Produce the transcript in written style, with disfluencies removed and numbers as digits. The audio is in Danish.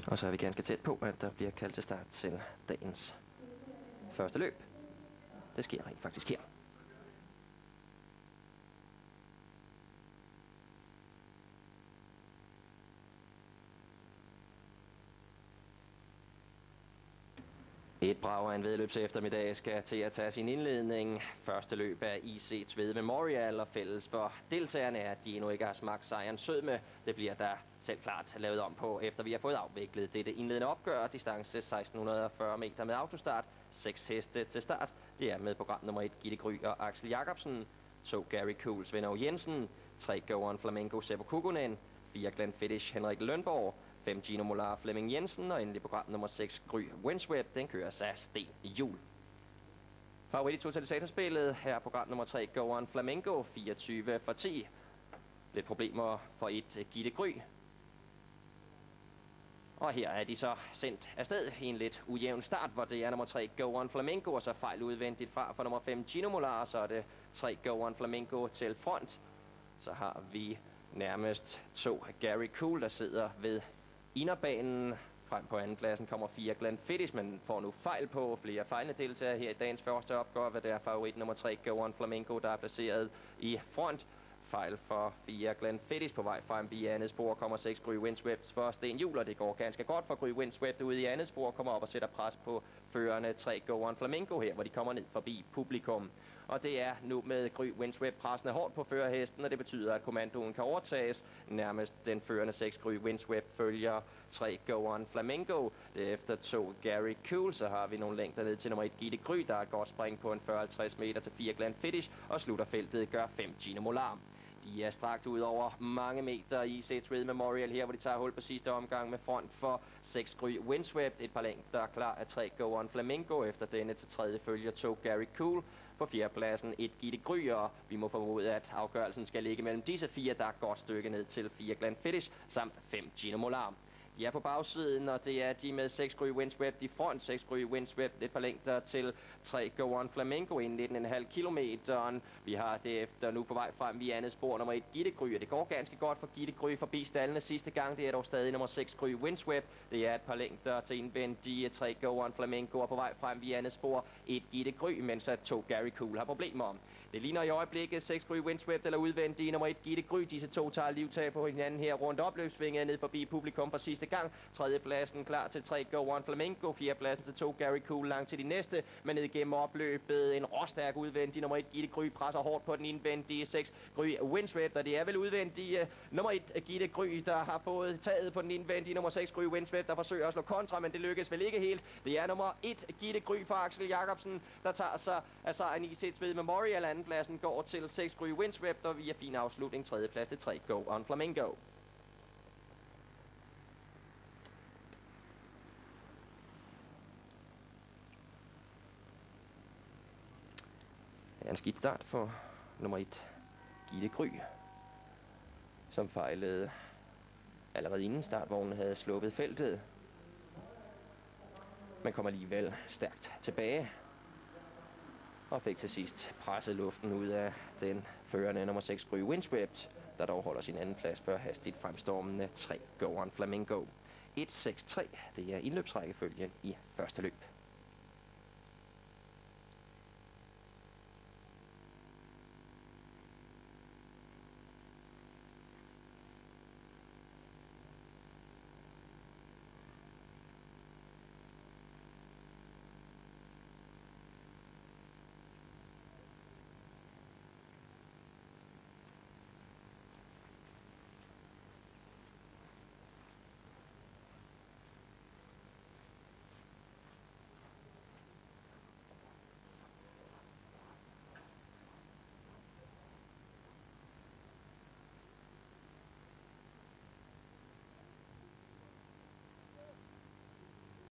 Og så er vi ganske tæt på, at der bliver kaldt til start til dagens første løb. Det sker rent faktisk her. Et brag af en vedløbs eftermiddag skal til at tage sin indledning. Første løb er IC Tvede Memorial, og fælles for deltagerne er, at de endnu ikke har smagt sejren sødme. Det bliver der selv klart lavet om på, efter vi har fået afviklet dette indledende opgør. Distance 1640 meter med autostart. 6 heste til start. Det er med program nummer 1 Gitte Gry og Axel Jacobsen. 2 Gary Cool Svend Aage Jensen. 3 Go On Flamenco Seppo Kukunen. 4 Glenfiddich Henrik Lønborg. 5 Gino Molar Flemming Jensen, og endelig program nummer 6 Gry Windswept, den køres af Sten Juhl. Favorit i totalisatorspillet her program nummer 3 Go On Flamenco 24 for 10. Lidt problemer for et Gitte Gry. Og her er de så sendt afsted i en lidt ujævn start, hvor det er nummer 3 Go On Flamenco, og så fejl udvendigt fra for nummer 5 Gino Molar, og så er det 3 Go On Flamenco til front. Så har vi nærmest 2 Gary Cool, der sidder ved inderbanen. Frem på andenpladsen kommer 4 Glenfiddich, men får nu fejl på flere fejlende deltagere her i dagens første opgør, hvad det er favorit nummer 3 Go On Flamenco, der er placeret i front. Fejl for 4 Glenfiddich på vej frem i andet spor, kommer 6 Gry Windswept for Sten Juhl, og det går ganske godt for Gry Windswept ude i andet spor, kommer op og sætter pres på førerne 3 Go On Flamenco her, hvor de kommer ned forbi publikum. Og det er nu med Gry Windswept pressende hårdt på førerhesten, og det betyder, at kommandoen kan overtages. Nærmest den førende 6 Gry Windswept følger 3 Go On Flamenco. Efter 2 Gary Cool, så har vi nogle længder ned til nummer 1 Gitte Gry, der er et godt spring på en 40-50 meter til 4 Glenfiddich, og slutter feltet gør 5 Gino Molar. De er strakt ud over mange meter i IC Tvede Memorial her, hvor de tager hul på sidste omgang med front for 6 Gry Windswept. Et par længder klar af 3 Go On Flamenco. Efter denne til tredje følger 2 Gary Cool. På fjerdepladsen 1 Gitte Gry, og vi må formode, at afgørelsen skal ligge mellem disse 4, der er et godt stykke ned til 4 Glenfiddich, samt 5 Gino Molar. De er på bagsiden, og det er de med 6 Gry Windswept i front. 6 Gry Windswept et par længder til 3 Go On Flamenco inden 19,5 kilometer. Vi har derefter nu på vej frem i andet spor nummer 1 Gitte Gry, og det går ganske godt for Gitte Gry forbi stallene sidste gang. Det er dog stadig nummer 6 Gry Windswept. Det er et par længder til indvendige 3 Go On Flamenco, og på vej frem i andet spor 1 Gitte Gry, mens at 2 Gary Cool har problemer. Det ligner i øjeblikket 6 Gry Windswept eller udvendige nummer 1 Gitte Gry. Disse to tager livtag på hinanden her rundt opløbsvinget ned forbi publikum for sidste gang. Tredjepladsen klar til 3 Go On Flamenco. Fjerdepladsen til 2 Gary Cool langt til de næste. Men ned igennem opløbet en råstærk udvendig nummer 1 Gitte Gry presser hårdt på den indvendige 6 Gry Windswept. Og det er vel udvendige nummer 1 Gitte Gry, der har fået taget på den indvendige nummer 6 Gry Windswept, der forsøger at slå kontra, men det lykkes vel ikke helt. Det er nummer 1 Gitte Gry for Axel Jacobsen, der tager sig af sejren i IC Tvede Memorial. Andenpladsen går til 6 Gry Windswept, og via fin afslutning tredjeplads til 3 Go On Flamenco. Det er en skidt start for nummer 1 Gitte Gry, som fejlede allerede inden startvognen havde sluppet feltet. Man kom alligevel stærkt tilbage og fik til sidst presset luften ud af den førende nummer 6 Gry Windswept, der dog holder sin anden plads før hastigt fremstormende 3 Go On Flamenco. 1-6-3, det er indløbsrækkefølgen i første løb.